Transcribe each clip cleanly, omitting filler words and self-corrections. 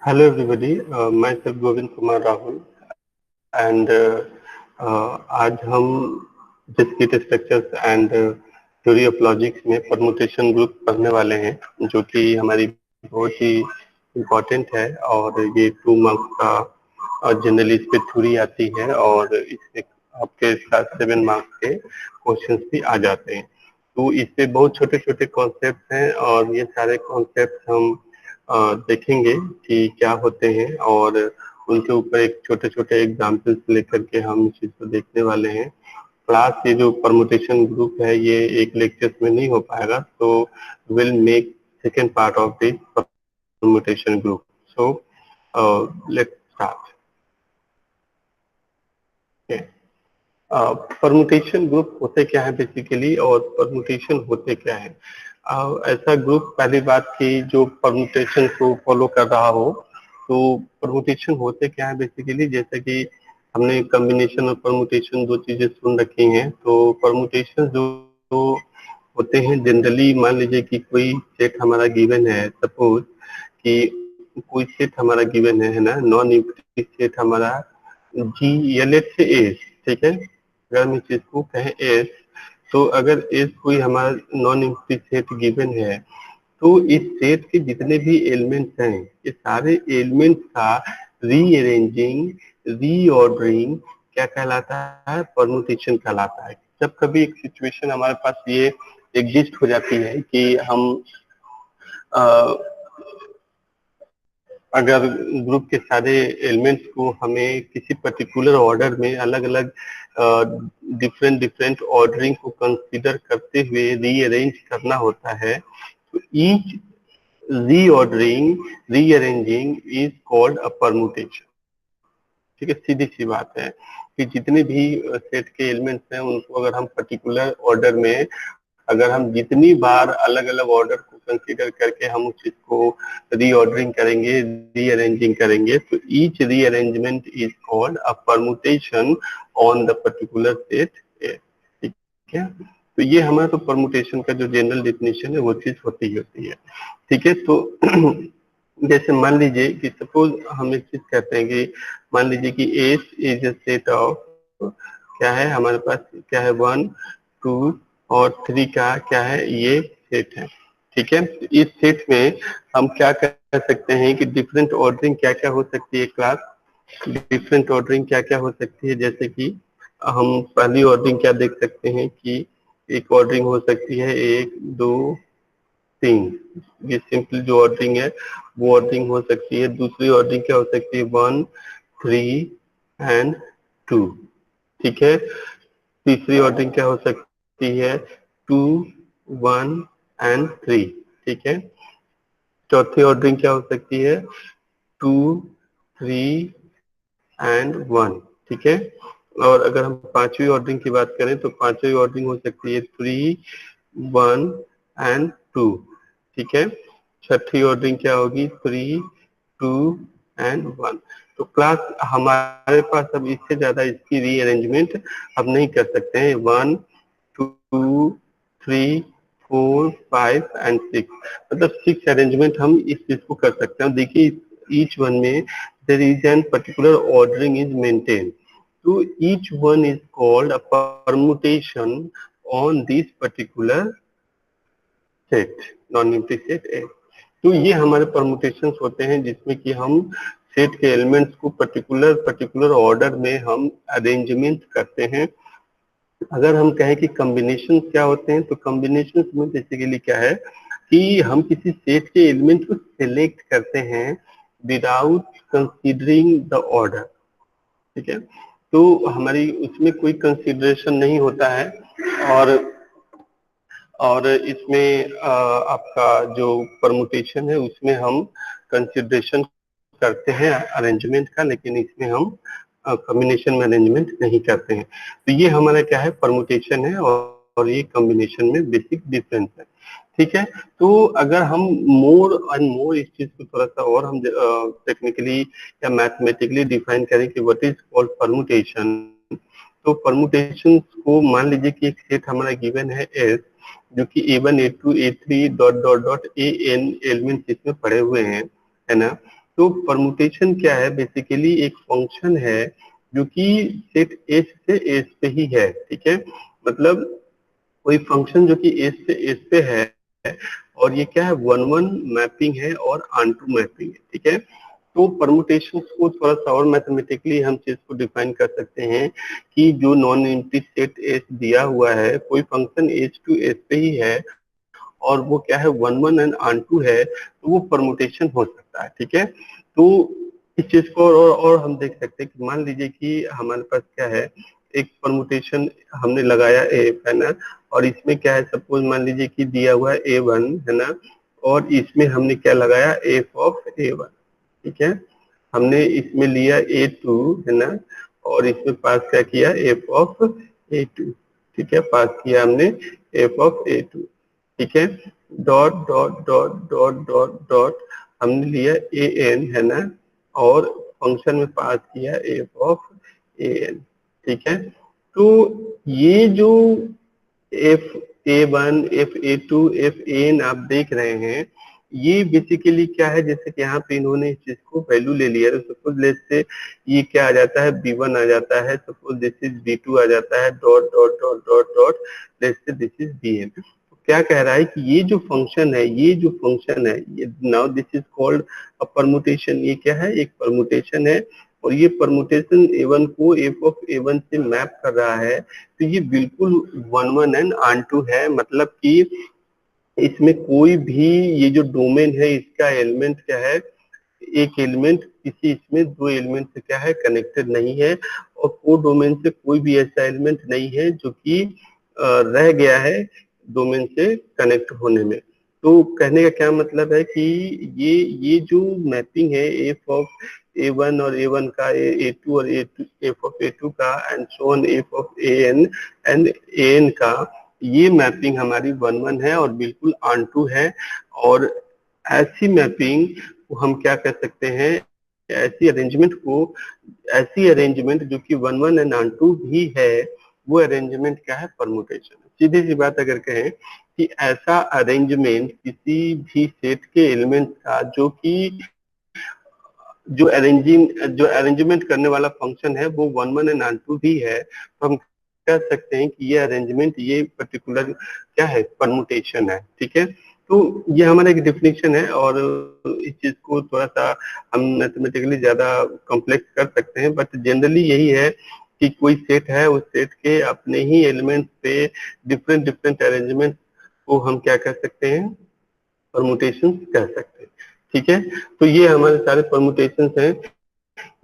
Hello everybody, myself Govind Kumar Rahul and आज हम discrete structures and theory of logics में permutation group पढ़ने वाले हैं जो कि हमारी बहुत ही इम्पोर्टेंट है और ये 2 मार्क्स का जनरली इस पे थ्योरी आती है और इससे आपके साथ 7 मार्क्स के क्वेश्चंस भी आ जाते हैं। तो इससे बहुत छोटे छोटे कॉन्सेप्ट हैं और ये सारे कॉन्सेप्ट हम देखेंगे कि क्या होते हैं और उनके ऊपर एक छोटे छोटे एग्जाम्पल्स लेकर के हम इस चीज को देखने वाले हैं। क्लास ये जो परमुटेशन ग्रुप है ये एक लेक्चर में नहीं हो पाएगा, तो will make second part of this permutation group. So let's start. Permutation group होते क्या है बेसिकली और परमुटेशन होते क्या है। ऐसा ग्रुप पहली बात की जो परमुटेशन को फॉलो कर रहा हो, तो परमुटेशन होते क्या है बेसिकली, जैसे कि हमने कॉम्बिनेशन और परमुटेशन दो चीजें सुन रखी हैं। तो परमुटेशन जो होते हैं जनरली, मान लीजिए कि कोई सेट हमारा गिवन है, सपोज कि कोई सेट हमारा गिवन है ना, नॉन यूक्लिडियन सेट हमारा जी या लेट से एस, ठीक है। अगर हम इस चीज को कहें एस, तो अगर एस कोई हमारा नॉन यूक्लिडियन सेट गिवन है, तो इस सेट के जितने भी एलिमेंट्स हैं ये सारे एलिमेंट्स का रीअरेंजिंग, रीऑर्डरिंग क्या कहलाता है? परमुटेशन कहलाता है। जब कभी एक सिचुएशन हमारे पास ये एग्जिस्ट हो जाती है कि हम अगर ग्रुप के सारे एलिमेंट्स को हमें किसी पर्टिकुलर ऑर्डर में अलग अलग डिफरेंट डिफरेंट ऑर्डरिंग को कंसीडर करते हुए रीअरेंज करना होता है, तो each reordering, rearranging is called a permutation. ठीक है, सीधी सी बात है कि जितने भी सेट के एलिमेंट्स हैं उनको अगर हम पर्टिकुलर ऑर्डर में, अगर हम जितनी बार अलग अलग ऑर्डर को कंसीडर करके हम उस चीज को रीऑर्डरिंग करेंगे, रीअरेंजिंग करेंगे, तो each rearrangement is called a permutation on the particular set ए। ठीक है, तो ये हमारा तो परमुटेशन का जो जनरल डेफिनेशन है वो चीज होती ही होती है। ठीक है, तो जैसे मान लीजिए कि सपोज हम एक चीज कहते हैं कि मान लीजिए कि S is a set of, क्या है हमारे पास, क्या है 1, 2 और 3 का क्या है, ये सेट है। ठीक है, तो इस सेट में हम क्या कर सकते हैं कि डिफरेंट ऑर्डरिंग क्या क्या हो सकती है क्लास, डिफरेंट ऑर्डरिंग क्या क्या हो सकती है। जैसे कि हम पहली ऑर्डरिंग क्या देख सकते हैं कि एक ऑर्डरिंग हो सकती है 1, 2, 3, ये सिंपल जो ऑर्डरिंग है वो ऑर्डरिंग हो सकती है। दूसरी ऑर्डरिंग क्या हो सकती है, 1, 3 एंड 2। ठीक है, तीसरी ऑर्डरिंग क्या हो सकती है, 2, 1 एंड 3। ठीक है, चौथी ऑर्डरिंग क्या हो सकती है, 2, 3 एंड 1। ठीक है, और अगर हम पांचवी ऑर्डरिंग की बात करें तो पांचवी ऑर्डरिंग हो सकती है 3, 1 एंड 2। ठीक है, छठी ऑर्डरिंग क्या होगी, 3, 2 एंड 1। तो क्लास हमारे पास अब इससे ज्यादा इसकी रीअरेंजमेंट अब नहीं कर सकते हैं। 1, 2, 3, 4, 5 एंड 6, मतलब 6 अरेंजमेंट हम इस चीज को कर सकते हैं। देखिए ईच वन में there is an particular ordering is maintained, so each one is called a permutation on this particular set, non empty set ए। तो ये हमारे परमुटेशंस होते हैं जिसमें कि हम सेट के एलिमेंट्स को पर्टिकुलर पर्टिकुलर ऑर्डर में हम अरेंजमेंट करते हैं। अगर हम कहें कि कॉम्बिनेशन क्या होते हैं, तो कॉम्बिनेशन में बेसिकली क्या है कि हम किसी सेट के एलिमेंट को सिलेक्ट करते हैं विदाउट कंसीडरिंग द ऑर्डर। ठीक है, तो हमारी उसमें कोई कंसीडरेशन नहीं होता है और इसमें आपका जो परमुटेशन है उसमें हम कंसीडरेशन करते हैं अरेंजमेंट का, लेकिन इसमें हम कॉम्बिनेशन में अरेंजमेंट नहीं करते हैं। तो ये हमारा क्या है, परमुटेशन है और ये कॉम्बिनेशन में बेसिक डिफरेंस है। ठीक है, तो अगर हम मोर एंड मोर इस चीज को थोड़ा सा और हम टेक्निकली या मैथमेटिकली डिफाइन करें कि व्हाट इज कॉल्ड परमुटेशन, तो परमुटेशन को मान लीजिए कि एक सेट हमारा गिवन है एस, जो कि A1 A2 A3 dot dot dot AN element इसमें पड़े हुए हैं, है ना। तो परमुटेशन क्या है, बेसिकली एक फंक्शन है जो कि सेट एस से एस पे ही है, ठीक है। मतलब कोई फंक्शन जो कि एस से एस पे है, और ये क्या है, वन वन मैपिंग है और ऑन टू मैपिंग है, ठीक है। तो परमुटेशन को थोड़ा सा और मैथमेटिकली हम चीज को डिफाइन कर सकते हैं कि जो नॉन एम्प्टी सेट एस दिया हुआ है, कोई फंक्शन एच टू एस पे ही है और वो क्या है, one one and onto है, तो वो परमुटेशन हो सकता है, ठीक है। तो इस चीज को और हम देख सकते हैं कि मान लीजिए कि हमारे पास क्या है, एक परमुटेशन हमने लगाया एफ, है ना, और इसमें क्या है, सपोज मान लीजिए कि दिया हुआ है ए वन, है ना, और इसमें हमने क्या लगाया, एफ ऑफ ए वन, ठीक है। हमने इसमें लिया ए टू, है ना, और इसमें पास क्या किया, एफ ऑफ ए टू, ठीक है, पास किया हमने एफ ऑफ ए टू, ठीक है। Dot dot dot dot dot dot हमने लिया ए एन, है ना, और फंक्शन में पास किया एफ ऑफ ए एन, ठीक है। तो ये जो F A one, F A two, F A N आप देख रहे हैं, ये बेसिकली क्या है, जैसे कि यहाँ पे इन्होंने इस चीज को वैल्यू ले लिया है, सपोज लेट से ये क्या आ जाता है, बी वन आ जाता है, suppose this is B two आ जाता है, dot dot dot dot dot, let say this is B N. तो क्या कह रहा है कि ये जो फंक्शन है, ये जो फंक्शन है, ये now this is called a permutation, ये क्या है, एक परमुटेशन है, और ये परमुटेशन ए वन को एफ ऑफ ए वन से मैप कर रहा है। तो ये बिल्कुल one one and onto है, मतलब कि इसमें कोई भी ये जो डोमेन है, इसका एलिमेंट क्या है, एक एलिमेंट किसी इसमें दो एलिमेंट से क्या है, कनेक्टेड नहीं है, और को डोमेन से कोई भी ऐसा एलिमेंट नहीं है जो कि रह गया है डोमेन से कनेक्ट होने में। तो कहने का क्या मतलब है कि ये जो मैपिंग है एफ ऑफ ए वन और ए वन का, ए टू और A two, F of A two का, and so on F of A N and A N का, ये मैपिंग हमारी वन वन है और बिल्कुल ऑन टू है। और ऐसी मैपिंग को हम क्या कर सकते हैं, ऐसी अरेंजमेंट को, ऐसी अरेंजमेंट जो कि one one and onto भी है, वो अरेंजमेंट क्या है, परमुटेशन। सीधी सी बात अगर कहें कि ऐसा अरेंजमेंट किसी भी सेट के एलिमेंट का जो कि जो अरेंजमेंट करने वाला फंक्शन है वो one one and onto भी है, तो हम कह सकते हैं कि ये अरेंजमेंट, ये पर्टिकुलर क्या है, परमुटेशन है, ठीक है। तो ये हमारा एक डिफिनेशन है, और इस चीज को थोड़ा सा हम मैथमेटिकली ज्यादा कॉम्प्लेक्स कर सकते हैं, बट जनरली यही है कि कोई सेट है, उस सेट के अपने ही एलिमेंट पे डिफरेंट डिफरेंट अरेंजमेंट को हम क्या कर सकते हैं, परमुटेशन कह सकते हैं, ठीक है। तो ये हमारे सारे परमुटेशन हैं।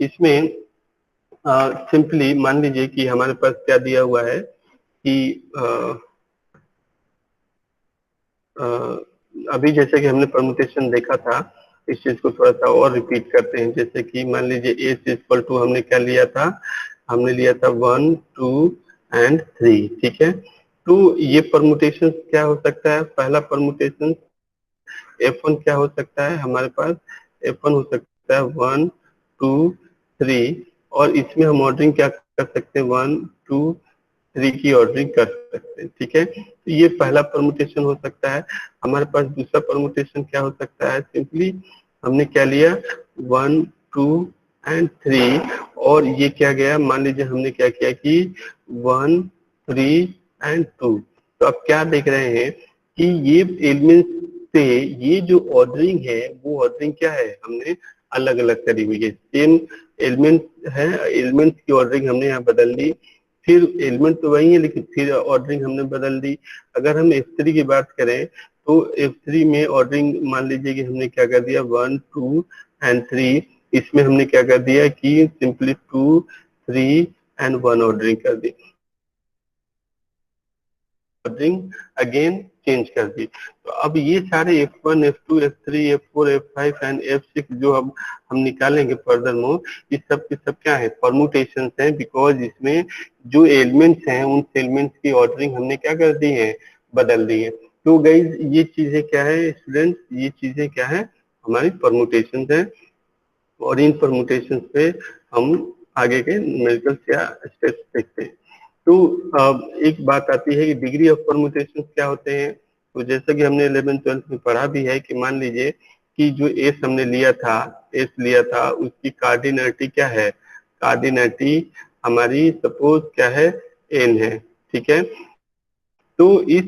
इसमें सिंपली मान लीजिए कि हमारे पास क्या दिया हुआ है कि अभी जैसे कि हमने परमुटेशन देखा था, इस चीज को थोड़ा सा और रिपीट करते हैं। जैसे कि मान लीजिए ए इक्वल टू हमने क्या लिया था, हमने लिया था वन टू एंड थ्री, ठीक है। तो ये परमुटेशन क्या हो सकता है, पहला परमुटेशन एफ वन क्या हो सकता है हमारे पास, एफ वन हो सकता है वन टू थ्री, और इसमें हम ऑर्डरिंग क्या कर सकते हैं, वन टू थ्री की ऑर्डरिंग कर सकते हैं, ठीक है। तो ये पहला परमुटेशन हो सकता है। हमारे पास दूसरा परमुटेशन क्या हो सकता है, सिंपली हमने क्या लिया, वन टू एंड थ्री, और ये क्या गया, मान लीजिए हमने क्या किया कि वन थ्री एंड टू। तो अब क्या देख रहे हैं कि ये एलिमेंट से ये जो ऑर्डरिंग है, वो ऑर्डरिंग क्या है, हमने अलग अलग करी हुई है। सेम एलिमेंट है, एलिमेंट की ऑर्डरिंग हमने यहाँ बदल दी, फिर एलिमेंट तो वही है लेकिन फिर ऑर्डरिंग हमने बदल दी। अगर हम F3 की बात करें तो F3 में ऑर्डरिंग मान लीजिए कि हमने क्या कर दिया, वन टू एंड थ्री, इसमें हमने क्या कर दिया कि simply two three and one ordering कर दी, ऑर्डरिंग अगेन चेंज कर दी। तो अब ये सारे F1, F2, F3, F4, F5 and F6 जो अब हम निकालेंगे फर्दर मोर, ये सब के सब क्या है, परमुटेशन है, बिकॉज इसमें जो एलिमेंट्स हैं उन एलिमेंट्स की ऑर्डरिंग हमने क्या कर दी है, बदल दी है। तो गाइज ये चीजें क्या है स्टूडेंट्स, ये चीजें क्या है, हमारी परमुटेशन है, और इन परमुटेशन पे हम आगे के न्यूमेरिकल्स या स्टेप्स देखते हैं। तो एक बात आती है कि डिग्री ऑफ परमुटेशन क्या होते हैं। तो जैसा कि हमने 11th 12th में पढ़ा भी है कि मान लीजिए कि जो एस हमने लिया था, एस लिया था, उसकी कार्डिनलिटी क्या है, कार्डिनलिटी हमारी सपोज क्या है, एन है, ठीक है। तो इस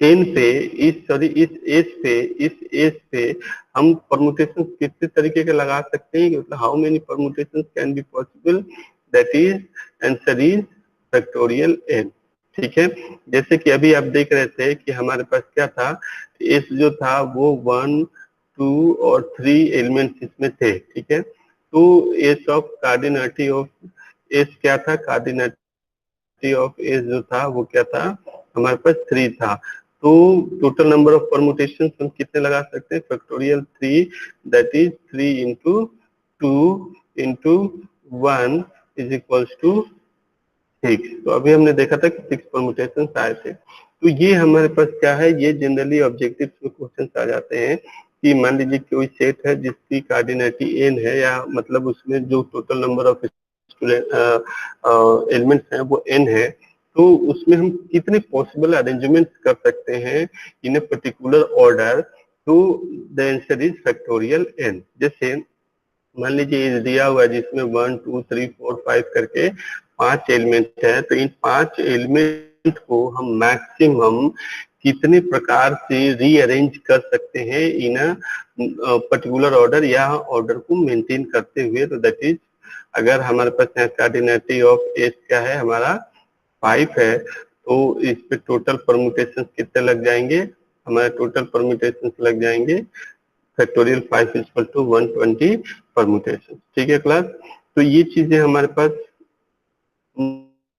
एन पे, इस सॉरी इस एस पे, इस एस पे हम परमुटेशन कितने तरीके के लगा सकते हैं, मतलब how many permutation can be possible, that is answer is factorial N, ठीक है। जैसे कि अभी आप देख रहे थे कि हमारे पास क्या था, एस जो था वो 1, 2 और 3 एलिमेंट्स इसमें थे, ठीक है। तो S of cardinality of S क्या था, कार्डिनलिटी ऑफ एस जो था वो क्या था, हमारे पास 3 था। तो टोटल नंबर ऑफ परमुटेशन हम कितने लगा सकते हैं, factorial 3, that is 3 into 2 into 1 is equals to 6। तो अभी हमने देखा था कि 6 परमुटेशन आए थे। तो ये हमारे पास क्या है, ये जनरली ऑब्जेक्टिव में क्वेश्चन आ जाते हैं कि मान लीजिए कोई सेट है जिसकी कार्डिनलिटी n है, या मतलब उसमें जो टोटल नंबर ऑफ एलिमेंट्स हैं वो n है, तो उसमें हम कितने पॉसिबल अरेंजमेंट कर सकते हैं इन ए पर्टिकुलर ऑर्डर, तो the answer is factorial n। जैसे मान लीजिए ये दिया हुआ है जिसमें 1, 2, 3, 4, 5 करके 5 एलिमेंट है, तो इन 5 एलिमेंट को हम मैक्सिमम कितने प्रकार से रीअरेंज कर सकते हैं इन पर्टिकुलर ऑर्डर, या ऑर्डर को मेंटेन करते हुए, तो दैट इज, अगर हमारे पास यहाँ कार्डिनलिटी ऑफ एस क्या है हमारा 5 है, तो इस पे टोटल परमुटेशन कितने लग जाएंगे, हमारे टोटल परमुटेशन लग जाएंगे फैक्टोरियल 5 इक्वल टू 120 परमुटेशन, ठीक है क्लास। तो ये चीजें हमारे पास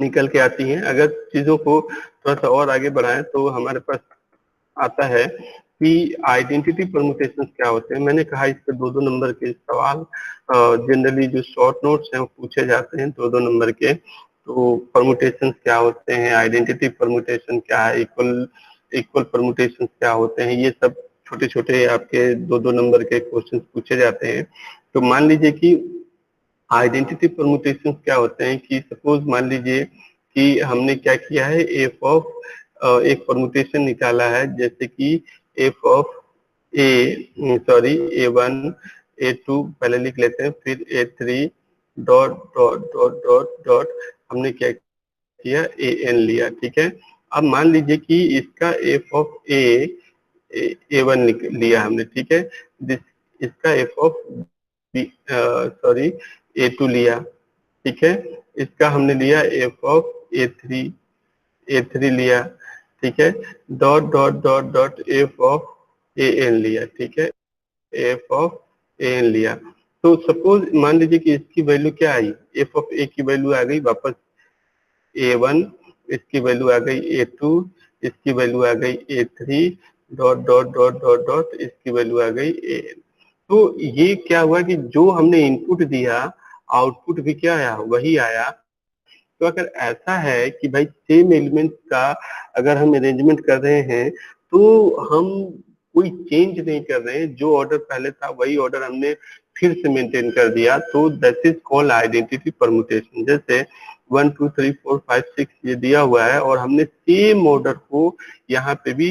निकल के आती हैं। अगर चीजों को थोड़ा सा और आगे बढ़ाएं तो हमारे पास आता है कि आइडेंटिटी परमुटेशन क्या होते हैं। मैंने कहा इस पे 2-2 नंबर के सवाल जनरली जो शॉर्ट नोट्स हैं वो पूछे जाते हैं 2-2 नंबर के। तो परमुटेशन क्या होते हैं, आइडेंटिटी परमुटेशन क्या है, इक्वल इक्वल परमुटेशन क्या होते हैं, ये सब छोटे छोटे आपके 2-2 नंबर के क्वेश्चन पूछे जाते हैं। तो मान लीजिए कि आइडेंटिटी परमुटेशन क्या होते हैं, कि सपोज मान लीजिए कि हमने क्या किया है, एफ ऑफ एक परमुटेशन निकाला है, जैसे कि F of A, sorry A1 A2 पहले लिख लेते हैं, फिर A3 dot dot dot dot dot हमने क्या किया, AN लिया, ठीक है। अब मान लीजिए कि इसका एफ ऑफ A1 लिया हमने, ठीक है। इसका एफ ऑफ सॉरी A2 लिया, ठीक है। इसका हमने लिया एफ ऑफ A3 लिया, ठीक है। Dot dot dot dot F of AN लिया, ठीक है, एफ ऑफ AN लिया। तो सपोज मान लीजिए कि इसकी वैल्यू क्या आई, एफ ऑफ ए की वैल्यू आ गई वापस A1, इसकी वैल्यू आ गई A2, इसकी वैल्यू आ गई A3 dot dot dot dot dot इसकी वैल्यू आ गई AN। तो ये क्या हुआ कि जो हमने इनपुट दिया आउटपुट भी क्या आया, वही आया। तो अगर ऐसा है कि भाई सेम एलिमेंट का अगर हम अरेंजमेंट कर रहे हैं, तो हम कोई चेंज नहीं कर रहे हैं, जो ऑर्डर पहले था वही ऑर्डर हमने फिर से मेंटेन कर दिया, तो that is called identity permutation. जैसे 1, 2, 3, 4, 5, 6 ये दिया हुआ है और हमने सेम ऑर्डर को यहाँ पे भी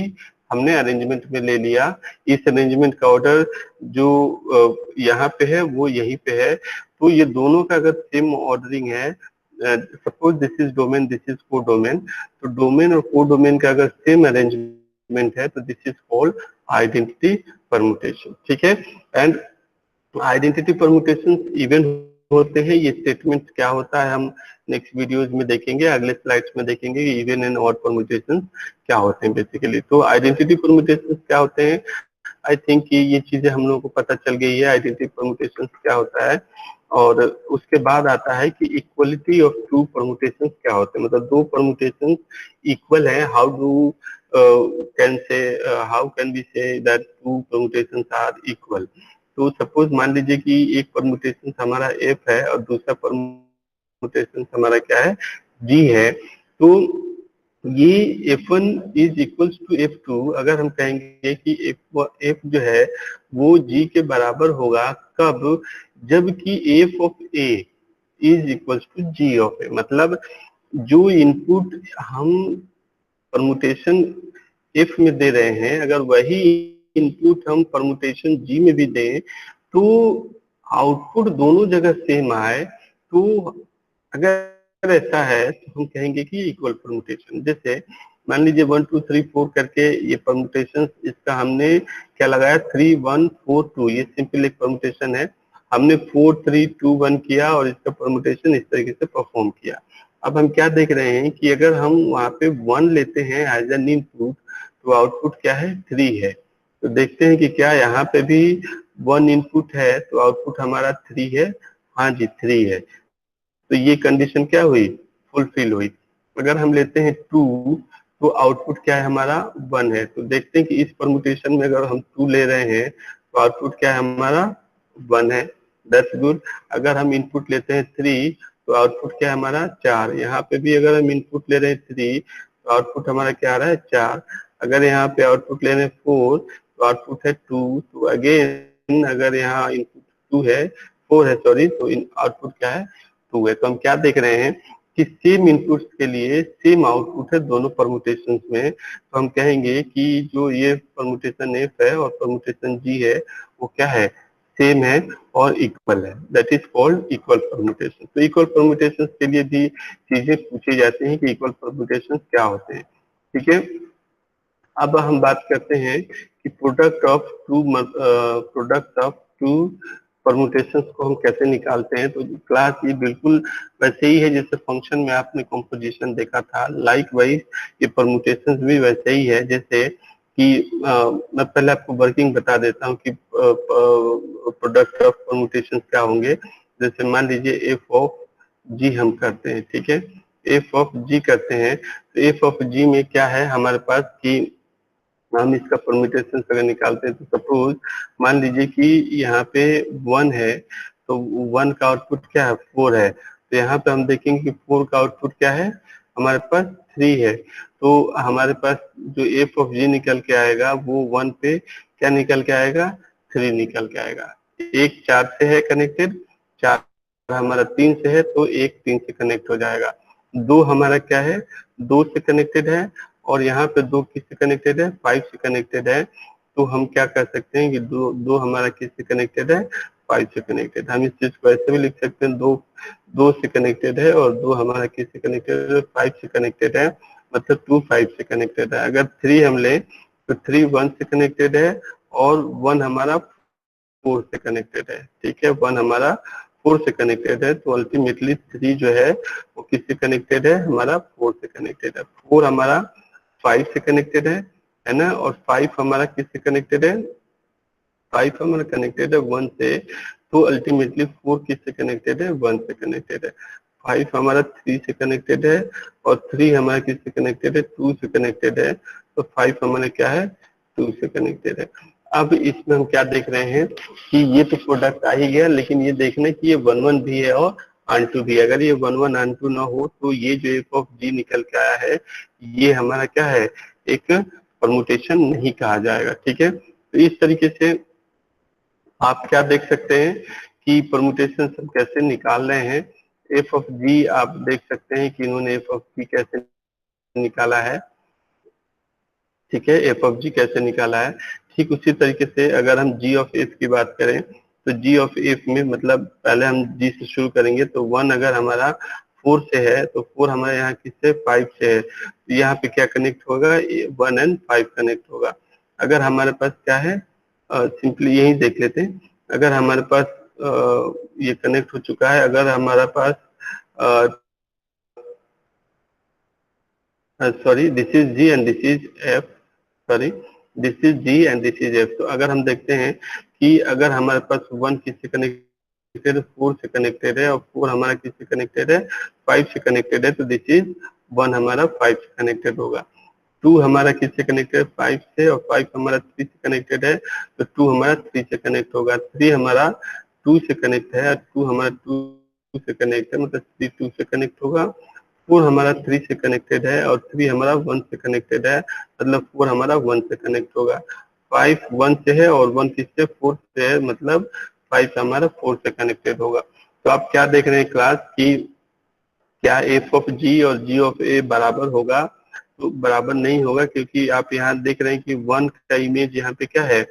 हमने अरेंजमेंट में ले लिया। इस अरेंजमेंट का ऑर्डर जो यहाँ पे है वो यहीं पे है, तो ये दोनों का अगर सेम ऑर्डरिंग है, suppose this is domain, this is को डोमेन, तो डोमेन और को डोमेन का अगर सेम अरेंजमेंट है तो this is called identity permutation, ठीक है। एंड आइडेंटिटी परमुटेशन इवन होते हैं, ये स्टेटमेंट क्या होता है हम नेक्स्ट वीडियोज में देखेंगे, अगले स्लाइड्स में देखेंगे कि इवन एंड ऑड परमुटेशन क्या होते हैं बेसिकली। तो आइडेंटिटी परमुटेशन क्या होते हैं, आई थिंक कि ये चीजें हम लोगों को पता चल गई है, आइडेंटिटी परमुटेशन क्या होता है। और उसके बाद आता है कि इक्वलिटी ऑफ टू परमुटेशन क्या होते हैं, मतलब दो परमुटेशन इक्वल है, how do can say, how can be say that two permutation are equal. तो सपोज मान लीजिए कि एक परमुटेशन हमारा एफ है और दूसरा परमुटेशन हमारा क्या है, जी है। तो ये F1 is equals to F2, अगर हम कहेंगे कि F जो है वो G के बराबर होगा, कब, जबकि F of A is equals to G of A, मतलब जो इनपुट हम परमुटेशन F में दे रहे हैं, अगर वही इनपुट हम परमुटेशन जी में भी दें तो आउटपुट दोनों जगह सेम आए, तो अगर ऐसा है तो हम कहेंगे कि इक्वल परमुटेशन। जैसे मान लीजिए 1 2 3 4 करके ये परमुटेशन, इसका हमने क्या लगाया 3 1 4 2, ये सिंपल एक परमुटेशन है। हमने 4 3 2 1 किया और इसका परमुटेशन इस तरीके से परफॉर्म किया। अब हम क्या देख रहे हैं कि अगर हम वहाँ पे 1 लेते हैं एज एन इनपुट तो आउटपुट क्या है 3 है। तो देखते हैं कि क्या यहाँ पे भी 1 इनपुट है तो आउटपुट हमारा 3 है। हाँ जी 3 है, तो ये कंडीशन क्या हुई, फुलफिल हुई। अगर हम लेते हैं 2 तो आउटपुट क्या है हमारा 1 है। तो देखते हैं कि इस परमुटेशन में अगर हम 2 ले रहे हैं तो आउटपुट क्या है हमारा 1 है, दैट्स गुड। अगर हम इनपुट लेते हैं 3 तो आउटपुट क्या है हमारा 4। यहाँ पे भी अगर हम इनपुट ले रहे हैं 3 तो आउटपुट हमारा क्या आ रहा है 4। अगर यहाँ पे आउटपुट ले रहे हैं 4 तो आउटपुट है 2। तो अगेन अगर यहाँ इनपुट 2 है 4 है सॉरी, तो आउटपुट क्या है 2 है। तो हम क्या देख रहे हैं कि सेम इनपुट्स के लिए सेम आउटपुट है दोनों परमुटेशंस में। तो हम कहेंगे कि जो ये परमुटेशन एफ है और परमुटेशन जी है वो क्या है, सेम है और इक्वल है, that is called equal permutation. तो इक्वल परमुटेशन के लिए भी चीजें पूछी जाती हैं कि इक्वल परमुटेशन क्या होते हैं, ठीक है। अब हम बात करते हैं कि प्रोडक्ट ऑफ टू परमुटेशंस को हम कैसे निकालते हैं। तो क्लास ये बिल्कुल वैसे ही है जैसे फंक्शन में आपने कंपोजिशन देखा था, लाइक वाइज ये परमुटेशंस भी वैसे ही है। जैसे कि मैं पहले आपको वर्किंग बता देता हूँ कि प्रोडक्ट ऑफ परमुटेशंस क्या होंगे। जैसे मान लीजिए एफ ऑफ जी हम करते हैं, ठीक है, एफ ऑफ जी करते हैं। तो एफ ऑफ जी में क्या है हमारे पास कि हम इसका परम्यूटेशन अगर निकालते हैं तो सपोज मान लीजिए कि यहाँ पे 1 है तो 1 का आउटपुट क्या है 4 है। तो यहाँ पे हम देखेंगे कि 4 का आउटपुट क्या है हमारे पास 3 है। तो हमारे पास जो एफ ऑफ जी निकल के आएगा वो 1 पे क्या निकल के आएगा 3 निकल के आएगा। एक 4 से है कनेक्टेड, 4 हमारा 3 से है तो एक 3 से कनेक्ट हो जाएगा। 2 हमारा क्या है 2 से कनेक्टेड है और यहाँ पे 2 किससे कनेक्टेड है 5 से कनेक्टेड है। तो हम क्या कर सकते हैं कि दो हमारा किससे कनेक्टेड है 5 से कनेक्टेड। हम इस चीज को ऐसे भी लिख सकते हैं 2 से कनेक्टेड है और 2 हमारा किससे कनेक्टेड है 5 से कनेक्टेड है, मतलब 2 5 से कनेक्टेड है। अगर 3 हम ले तो 3 1 से कनेक्टेड है और 1 हमारा 4 से कनेक्टेड है, ठीक है, 1 हमारा 4 से कनेक्टेड है। तो अल्टीमेटली 3 जो है वो किससे कनेक्टेड है हमारा 4 से कनेक्टेड है। 4 हमारा 5 से कनेक्टेड है ना, और 5 हमारा किससे कनेक्टेड है 5 हमारा कनेक्टेड है 1 से। तो अल्टीमेटली 4 किससे कनेक्टेड है 1 से कनेक्टेड है। 5 हमारा 3 से कनेक्टेड है और 3 हमारा किससे कनेक्टेड है 2 से कनेक्टेड है। तो 5 हमारा क्या है 2 से कनेक्टेड है। अब इसमें हम क्या देख रहे हैं कि ये तो प्रोडक्ट आ ही गया, लेकिन ये देखना कि ये 1 1 भी है और आन2 भी। अगर ये 1 1 आन2 ना हो तो ये जो एफ ऑफ जी निकल के आया है ये हमारा क्या है एक परमुटेशन नहीं कहा जाएगा, ठीक है। तो इस तरीके से आप क्या देख सकते हैं कि परमुटेशन सब कैसे निकाल रहे हैं। एफ ऑफ जी आप देख सकते हैं कि इन्होंने एफ ऑफ जी कैसे निकाला है, ठीक है, एफ ऑफ जी कैसे निकाला है। ठीक उसी तरीके से अगर हम जी ऑफ एफ की बात करें तो जी ऑफ एफ में मतलब पहले हम जी से शुरू करेंगे। तो 1 अगर हमारा 4 से है तो 4 हमारे यहाँ किससे 5 से है, तो यहाँ पे क्या कनेक्ट होगा 1 एंड 5 कनेक्ट होगा। अगर हमारे पास क्या है सिंपली यही देख लेते हैं। अगर हमारे पास ये कनेक्ट हो चुका है, अगर हमारा पास sorry this is G and this is F, sorry this is G and this is F. तो अगर हम देखते हैं कि अगर हमारे पास 1 किससे कनेक्टेड है 4 से कनेक्टेड है और 4 हमारा किससे कनेक्टेड है 5 से कनेक्टेड है, तो दिस इज 1 हमारा 5 से कनेक्टेड होगा। 2 हमारा किससे कनेक्टेड है 5 से और 5 हमारा 3 से कनेक्टेड है, तो 2 हमारा 3 से कनेक्ट होगा। 3 हमारा 2 से कनेक्ट है और 2 हमारा 2 से कनेक्ट है, मतलब 3 2 से कनेक्ट होगा। 4 हमारा 3 से कनेक्टेड है और 3 हमारा 1 से कनेक्टेड है, मतलब 4 हमारा 1 से कनेक्ट होगा। 5 1 से है और 1 किससे 4 से है, मतलब 5 हमारा 4 से कनेक्टेड होगा। तो आप क्या देख रहे हैं क्लास की क्या एफ ऑफ जी और जी ऑफ ए बराबर होगा, तो बराबर नहीं होगा, क्योंकि आप यहाँ देख रहे हैं कि 1 का इमेज यहाँ पे क्या है,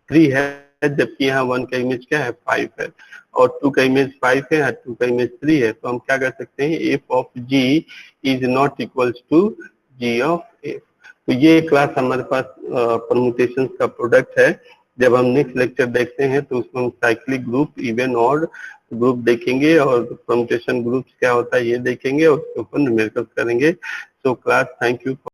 3 है, जबकि यहाँ 1 का इमेज क्या है, 5 है, और 2 का इमेज 5 है, 2 का इमेज 3 है। तो हम क्या कर सकते हैं, F of G is not equals to G of F. तो ये क्लास हमारे पास परमुटेशन का प्रोडक्ट है। जब हम नेक्स्ट लेक्चर देखते हैं तो उसमें हम साइक्लिक ग्रुप, इवन और ग्रुप देखेंगे, और परमुटेशन ग्रुप क्या होता है ये देखेंगे, और उसके ऊपर न्यूमेरिकल्स करेंगे। So class, thank you.